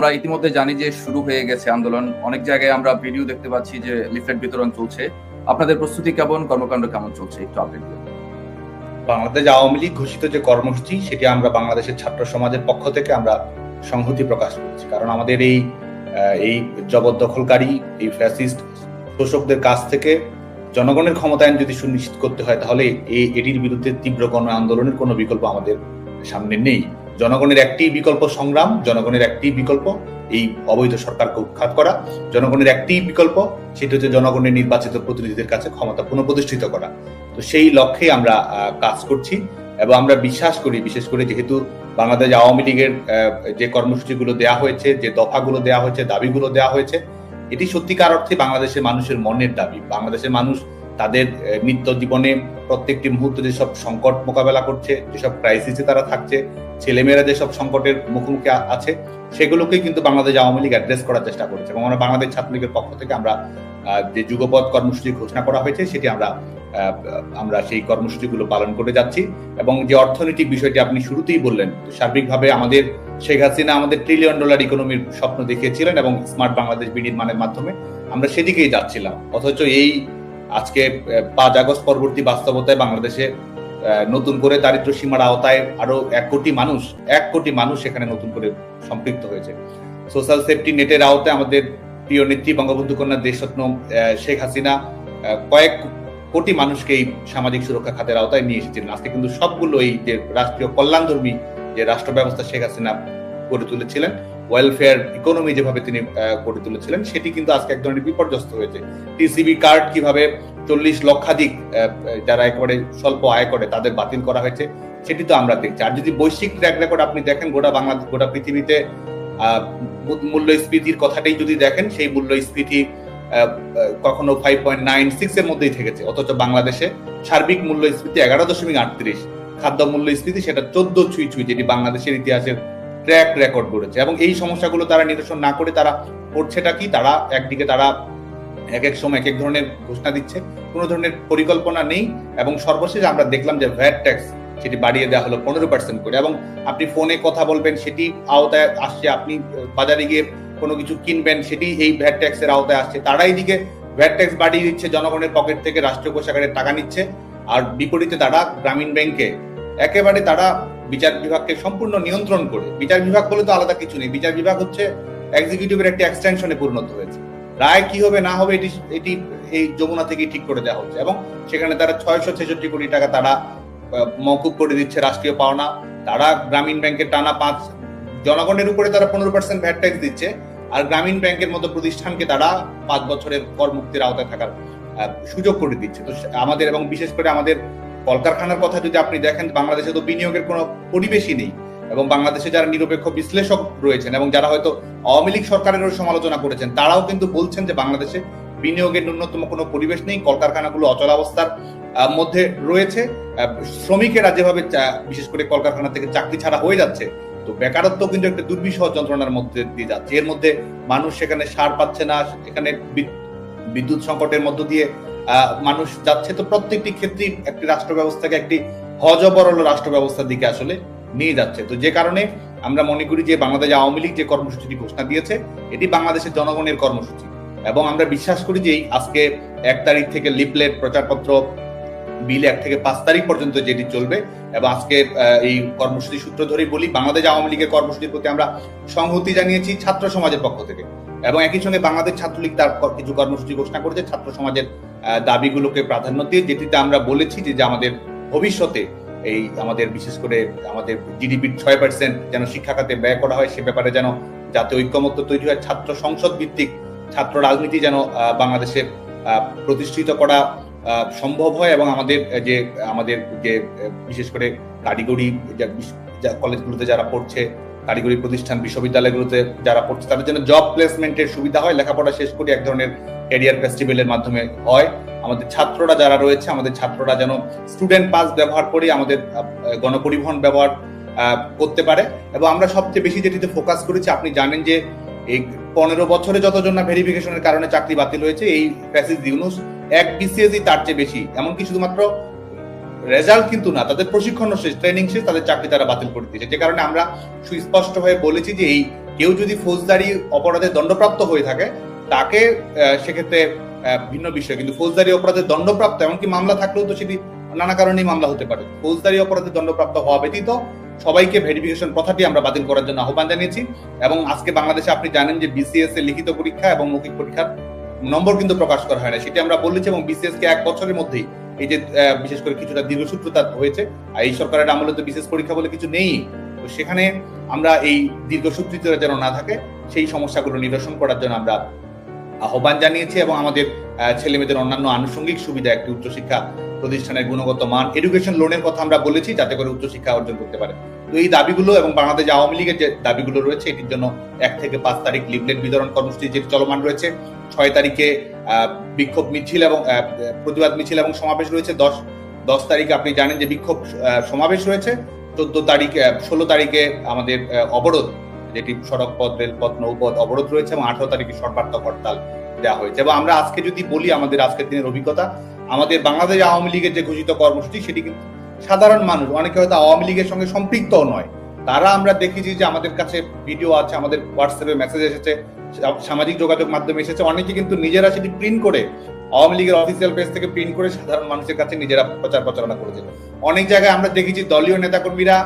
আমরা ইতিমধ্যে জানি যে শুরু হয়ে গেছে আন্দোলন। অনেক জায়গায় আমরা ভিডিও দেখতে পাচ্ছি যে লিফলেট বিতরণ চলছে। আপনাদের প্রস্তুতি কেমন, কর্মকাণ্ড কেমন চলছে, একটু আপডেট দিন। বাংলাদেশ আওয়ামী লীগ ঘোষিত যে কর্মসূচি, সেটি আমরা বাংলাদেশের ছাত্র সমাজের পক্ষ থেকে আমরা সংহতি প্রকাশ করছি। কারণ আমাদের এই জবরদখলকারী, এই ফ্যাসিস্ট শোষকদের কাছ থেকে জনগণের ক্ষমতায়ন যদি সুনিশ্চিত করতে হয়, তাহলে এটির বিরুদ্ধে তীব্র গণ আন্দোলনের কোনো বিকল্প আমাদের সামনে নেই। জনগণের একটি বিকল্প সংগ্রাম, জনগণের একটি বিকল্প এই অবৈধ সরকারকে উৎখাত করা, জনগণের একটি বিকল্প সেটি হচ্ছে জনগণের নির্বাচিত প্রতিনিধিদের কাছে ক্ষমতা পুনঃপ্রতিষ্ঠিত করা। তো সেই লক্ষ্যে আমরা কাজ করছি এবং আমরা বিশ্বাস করি, বিশেষ করে যেহেতু বাংলাদেশ আওয়ামী লীগের যে কর্মসূচিগুলো দেওয়া হয়েছে, যে দফাগুলো দেওয়া হয়েছে, দাবিগুলো দেওয়া হয়েছে, এটি সত্যিকার অর্থে বাংলাদেশের মানুষের মনের দাবি। বাংলাদেশের মানুষ তাদের নিত্য জীবনে প্রত্যেকটি মুহূর্তে যেসব সংকট মোকাবেলা করছে, যেসব ক্রাইসিসে তারা থাকছে, ছেলেমেয়েরা যেসব সংকটের মুখোমুখি আছে, সেগুলোকে কিন্তু বাংলাদেশ আওয়ামী লীগ অ্যাড্রেস করার চেষ্টা করেছে। এবং আমরা বাংলাদেশ ছাত্রলীগের পক্ষ থেকে আমরা যে যুগপৎ কর্মসূচি ঘোষণা করা হয়েছে, সেটি আমরা সেই কর্মসূচিগুলো পালন করে যাচ্ছি। এবং যে অর্থনৈতিক বিষয়টি আপনি শুরুতেই বললেন, সার্বিকভাবে আমাদের শেখ হাসিনা আমাদের $1 ট্রিলিয়ন ইকোনমির স্বপ্ন দেখিয়েছিলেন এবং স্মার্ট বাংলাদেশ বিনির্মাণের মাধ্যমে আমরা সেদিকেই যাচ্ছিলাম। অথচ এই আজকে 5 আগস্ট পরবর্তী বাস্তবতায় বাংলাদেশে নতুন করে দারিদ্র সীমার আওতায় আরো 1 কোটি মানুষ সেখানে নতুন করে সম্পৃক্ত হয়েছে। সোশ্যাল সেফটি নেটের আওতায় আমাদের প্রিয় নেত্রী বঙ্গবন্ধু কন্যা দেশরত্ন শেখ হাসিনা কয়েক কোটি মানুষকে এই সামাজিক সুরক্ষা খাতের আওতায় নিয়ে এসেছিলেন। আজকে কিন্তু সবগুলো এই যে রাষ্ট্রীয় কল্যাণধর্মী যে রাষ্ট্র ব্যবস্থা শেখ হাসিনা গড়ে তুলেছিলেন, ওয়েলফেয়ার ইকোনমি যেভাবে তিনি গড়ে তুলেছিলেন, সেটি কিন্তু আজকে এক ধরনের বিপর্যস্ত হয়েছে। টিসিবি কার্ড কিভাবে 40 লক্ষাধিক যারা একেবারে স্বল্প আয় করে তাদের বাতিল করা হয়েছে, সেটি তো আমরা দেখছি। আর যদি বৈশ্বিক ট্র্যাক রেকর্ড আপনি দেখেন, গোটা পৃথিবীতে মূল্যস্ফীতির কথাটাই যদি দেখেন, সেই মূল্যস্ফীতি কখনো 5.96 এর মধ্যেই থেকেছে। অথচ বাংলাদেশে সার্বিক মূল্যস্ফীতি 11.38, খাদ্য মূল্যস্ফীতি সেটা 14 ছুঁই, যেটি বাংলাদেশের ইতিহাসের ট্র্যাক রেকর্ড করেছে। এবং এই সমস্যাগুলো তারা নিরসন না করে তারা করছেটা কি? তারা একদিকে তারা এক এক সময় এক এক ধরনের ঘোষণা দিচ্ছে, কোনো ধরনের পরিকল্পনা নেই। এবং সর্বশেষ আমরা দেখলাম যে ভ্যাট ট্যাক্স সেটি বাড়িয়ে দেওয়া হলো 15% করে। এবং আপনি ফোনে কথা বলবেন, সেটি আওতায় আসছে। আপনি বাজারে গিয়ে কোনো কিছু কিনবেন, সেটি এই ভ্যাট ট্যাক্সের আওতায় আসছে। তারা এইদিকে ভ্যাট ট্যাক্স বাড়িয়ে দিচ্ছে, জনগণের পকেট থেকে রাষ্ট্রীয় কোষাগারের টাকা নিচ্ছে। আর বিপরীতে তারা গ্রামীণ ব্যাংকে একেবারে তারা বিচার বিভাগকে সম্পূর্ণ নিয়ন্ত্রণ করে, বিচার বিভাগ বলে তো আলাদা কিছু নেই, বিচার বিভাগ হচ্ছে এক্সিকিউটিভের একটি এক্সটেনশনে পরিণত হয়েছে। রায় কি হবে না হবে এটি এই যমুনা থেকে ঠিক করে দেওয়া হচ্ছে। এবং সেখানে তারা 666 কোটি টাকা তারা মওকুফ করে দিচ্ছে রাষ্ট্রীয় পাওনা। তারা গ্রামীণ ব্যাংকের টানা 5, জনগণের উপরে তারা 15% ভ্যাট ট্যাক্স দিচ্ছে। আর গ্রামীণ ব্যাংকের মতো প্রতিষ্ঠানকে তারা 5 বছরের কর মুক্তির আওতায় থাকার সুযোগ করে দিচ্ছে। তো আমাদের, এবং বিশেষ করে আমাদের কলকারখানার কথা যদি আপনি দেখেন, বাংলাদেশে তো বিনিয়োগের কোনো পরিবেশই নেই। এবং বাংলাদেশে যারা নিরপেক্ষ বিশ্লেষক রয়েছেন এবং যারা হয়তো আওয়ামী লীগ সরকারেরও সমালোচনা করেছেন, তারাও কিন্তু বলছেন যে বাংলাদেশে বিনিয়োগের ন্যূনতম কোনো পরিবেশ নেই, কলকারখানাগুলো অচলাবস্থার মধ্যে রয়েছে। শ্রমিকেরা যেভাবে বিশেষ করে কলকারখানা থেকে চাকরি ছাড়া হয়ে যাচ্ছে, তো বেকারত্ব কিন্তু একটা দুর্বিষহ যন্ত্রণার মধ্যে দিয়ে যাচ্ছে। এর মধ্যে মানুষ সেখানে সার পাচ্ছে না, এখানে বিদ্যুৎ সংকটের মধ্য দিয়ে মানুষ যাচ্ছে। তো প্রত্যেকটি ক্ষেত্রে একটি রাষ্ট্র ব্যবস্থাকে একটি হযবরল রাষ্ট্র ব্যবস্থার দিকে আসলে নিয়ে যাচ্ছে। তো যে কারণে আমরা মনে করি যে বাংলাদেশ আওয়ামী লীগ যে কর্মসূচিটি ঘোষণা দিয়েছে, এটি বাংলাদেশের জনগণের কর্মসূচি। এবং আমরা বিশ্বাস করি যে আজকে 1 তারিখ থেকে লিফলেট প্রচারপত্র বিল 1 থেকে 5 তারিখ পর্যন্ত যেটি চলবে, এবং আজকে এই কর্মসূচি সূত্র ধরেই বলি, বাংলাদেশ আওয়ামী লীগের কর্মসূচির প্রতি আমরা সংহতি জানিয়েছি ছাত্র সমাজের পক্ষ থেকে। এবং একই সঙ্গে বাংলাদেশ ছাত্রলীগ তার কিছু কর্মসূচি ঘোষণা করেছে ছাত্র সমাজের দাবিগুলোকে প্রাধান্য দিয়ে, যেটিতে আমরা বলেছি যে আমাদের ভবিষ্যতে এই আমাদের বিশেষ করে আমাদের জিডিপির 6% যেন শিক্ষা খাতে ব্যয় করা হয়, সে ব্যাপারে যেন জাতীয় ঐক্যমত্য তৈরি হয়, ছাত্র সংসদ ভিত্তিক ছাত্র রাজনীতি যেন বাংলাদেশে প্রতিষ্ঠিত করা সম্ভব হয়। এবং আমাদের যে বিশেষ করে কারিগরি কলেজগুলোতে যারা পড়ছে, কারিগরি প্রতিষ্ঠান বিশ্ববিদ্যালয়গুলোতে যারা পড়ছে, তাদের জন্য জব প্লেসমেন্টের সুবিধা হয়, লেখাপড়া শেষ করে এক ধরনের ক্যারিয়ার ফেস্টিভ্যালের মাধ্যমে হয়। আমাদের ছাত্ররা যারা রয়েছে, আমাদের ছাত্ররা যেন স্টুডেন্ট পাস ব্যবহার করে আমাদের গণপরিবহন ব্যবহার করতে পারে। এবং আমরা সবচেয়ে বেশি যেটিতে ফোকাস করেছি, আপনি জানেন যে এই 15 বছরে যতজন না ভেরিফিকেশনের কারণে চাকরি বাতিল হয়েছে, এই ফ্যাসিস্ট ইউনূস 1 BCS তার চেয়ে বেশি, এমনকি শুধুমাত্র রেজাল্ট কিন্তু না, তাদের প্রশিক্ষণ শেষ, ট্রেনিং শেষ, তাদের চাকরি তারা বাতিল করে দিয়েছে। যে কারণে আমরা সুস্পষ্ট হয়ে বলেছি যে এই কেউ যদি ফৌজদারি অপরাধে দণ্ডপ্রাপ্ত হয়ে থাকে তাকে সেক্ষেত্রে ভিন্ন বিষয়, কিন্তু ফৌজদারি অপরাধে দণ্ডপ্রাপ্ত এমনকি মামলা থাকলেও তো সেটি নানা কারণেই মামলা হতে পারে। ফৌজদারি অপরাধে দণ্ডপ্রাপ্ত হওয়া ব্যতীত সবাইকে ভেরিফিকেশন প্রথাটি আমরা বাতিল করার জন্য আহ্বান জানিয়েছি। এবং আজকে বাংলাদেশে আপনি জানেন যে বিসিএস এর লিখিত পরীক্ষা এবং মৌখিক পরীক্ষার নম্বর কিন্তু প্রকাশ করা হয় না, সেটি আমরা বলেছি। এবং বিসিএস কে 1 বছরের মধ্যেই এই যে বিশেষ করে কিছুটা দীর্ঘসূত্রতা হয়েছে, আর এই সরকারের আমলে তো বিসিএস পরীক্ষা বলে কিছু নেই, তো সেখানে আমরা এই দীর্ঘসূত্রিতা যেন না থাকে সেই সমস্যাগুলো নিরসন করার জন্য আমরা আহ্বান জানিয়েছি। এবং আমাদের ছেলে মেয়েদের অন্যান্য আনুষঙ্গিক সুবিধা, একটি উচ্চশিক্ষা প্রতিষ্ঠানের গুণগত মান, এডুকেশন লোনের কথা আমরা বলেছি যাতে করে উচ্চশিক্ষা অর্জন করতে পারে। তো এই দাবিগুলো এবং বাংলাদেশ আওয়ামী লীগের যে দাবিগুলো রয়েছে এটির জন্য 1 থেকে 5 তারিখ লিফলেট বিতরণ কর্মসূচি যেটি চলমান রয়েছে, 6 তারিখে বিক্ষোভ মিছিল এবং প্রতিবাদ মিছিল এবং সমাবেশ রয়েছে, 10 তারিখে আপনি জানেন যে বিক্ষোভ সমাবেশ রয়েছে, 14 তারিখ 16 তারিখে আমাদের অবরোধ, যেটি সড়ক পথ, রেলপথ, নৌপথ অবরোধ রয়েছে, এবং 18 তারিখে সর্বাত্মক হরতাল দেওয়া হয়েছে। এবং আমরা আজকে যদি বলি আমাদের আজকের দিনের অভিজ্ঞতা, আমাদের বাংলাদেশ আওয়ামী লীগের যে ঘোষিত কর্মসূচি সেটি কিন্তু সাধারণ মানুষ, অনেকে হয়তো আওয়ামী লীগের সঙ্গে সম্পৃক্ত নয়, তারা আমরা দেখেছি যে আমাদের কাছে ভিডিও আছে, আমাদের হোয়াটসঅ্যাপে মেসেজ এসেছে, সামাজিক যোগাযোগ মাধ্যমে এসেছে, অনেকে কিন্তু নিজেরা সেটি প্রিন্ট করে আওয়ামী লীগের অফিসিয়াল পেজ থেকে প্রিন্ট করে সাধারণ মানুষের কাছে নিজেরা প্রচার প্রচারণা করেছে। অনেক জায়গায় আমরা দেখেছি দলীয় নেতাকর্মীরা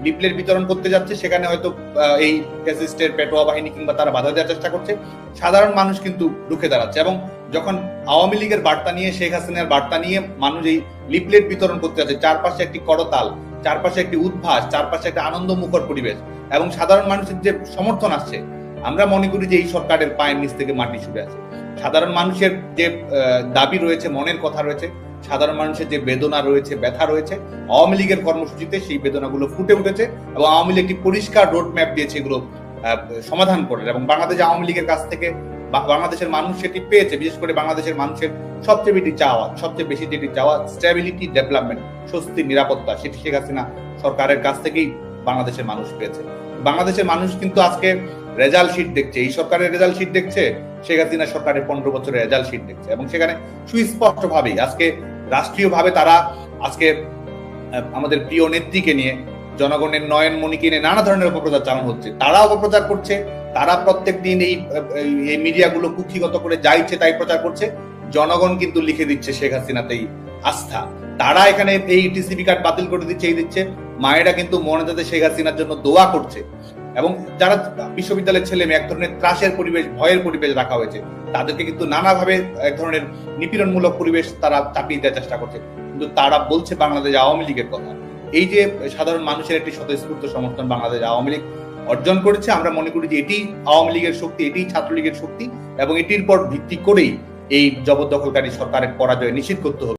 লিফলেট বিতরণ করতে যাচ্ছে, সেখানে হয়তো এই ফ্যাসিস্টের পেটোয়া বাহিনী কিংবা তারা বাধা দেওয়ার চেষ্টা করছে, সাধারণ মানুষ কিন্তু রুখে দাঁড়াচ্ছে। এবং যখন আওয়ামী লীগের বার্তা নিয়ে, শেখ হাসিনার বার্তা নিয়ে মানুষ এই লিফলেট বিতরণ করতে যাচ্ছে, চারপাশে একটি করতাল, চারপাশে একটি উদ্ভাস, চারপাশে একটা আনন্দমুখর পরিবেশ এবং সাধারণ মানুষের যে সমর্থন আসছে, আমরা মনে করি যে এই সরকারের পায়ের নিচ থেকে মাটি সরে আছে। সাধারণ মানুষের যে দাবি রয়েছে, মনের কথা রয়েছে, সাধারণ মানুষের যে বেদনা রয়েছে, ব্যথা রয়েছে, আওয়ামী লীগের কর্মসূচিতে সেই বেদনাগুলো ফুটে উঠেছে এবং আওয়ামী লীগ একটি পরিষ্কার রোড ম্যাপ দিয়েছে এগুলো সমাধান করে। এবং বাংলাদেশ আওয়ামী লীগের কাছ থেকে বাংলাদেশের মানুষ সেটি পেয়েছে। বিশেষ করে বাংলাদেশের মানুষের সবচেয়ে বেশি যেটি চাওয়া স্ট্যাবিলিটি, ডেভেলপমেন্ট, স্বস্তি, নিরাপত্তা, সেটি শেখ হাসিনা সরকারের কাছ থেকেই বাংলাদেশের মানুষ পেয়েছে। বাংলাদেশের মানুষ কিন্তু আজকে রেজাল্ট শিট দেখছে, এই সরকারের রেজাল্ট শিট দেখছে, শেখ হাসিনা সরকারের 15 বছরের রেজাল্ট শিট দেখছে। এবং সেখানে সুস্পষ্ট ভাবেই আজকে রাষ্ট্রীয় ভাবে তারা আজকে আমাদের প্রিয় নেত্রীকে নিয়ে, জনগণের নয়নমণিকে নিয়ে নানা ধরনের অপপ্রচার চালানো হচ্ছে। তারা অপপ্রচার করছে, তারা প্রত্যেক দিন এই মিডিয়াগুলো কুক্ষিগত করে যা ইচ্ছে তাই প্রচার করছে। জনগণ কিন্তু লিখে দিচ্ছে শেখ হাসিনাতেই আস্থা। তারা এখানে এই টিসিবি কার্ড বাতিল করে দিচ্ছে, এই দিচ্ছে। মায়েরা কিন্তু মনে শেখ হাসিনার জন্য দোয়া করছে। এবং যারা বিশ্ববিদ্যালয়ের ছেলে মেয়ে, এক ধরনের ত্রাসের পরিবেশ, ভয়ের পরিবেশ রাখা হয়েছে, তাদেরকে কিন্তু নানাভাবে এক ধরনের নিপীড়নমূলক পরিবেশ তারা চাপিয়ে দেওয়ার চেষ্টা করছে। কিন্তু তারা বলছে বাংলাদেশ আওয়ামী লীগের কথা। এই যে সাধারণ মানুষের একটি স্বতঃস্ফূর্ত সমর্থন বাংলাদেশ আওয়ামী লীগ অর্জন করেছে, আমরা মনে করি যে এটি আওয়ামী লীগের শক্তি, এটি ছাত্রলীগের শক্তি, এবং এটির পর ভিত্তি করেই এই জবরদখলকারী সরকারের পরাজয় নিশ্চিত করতে হবে।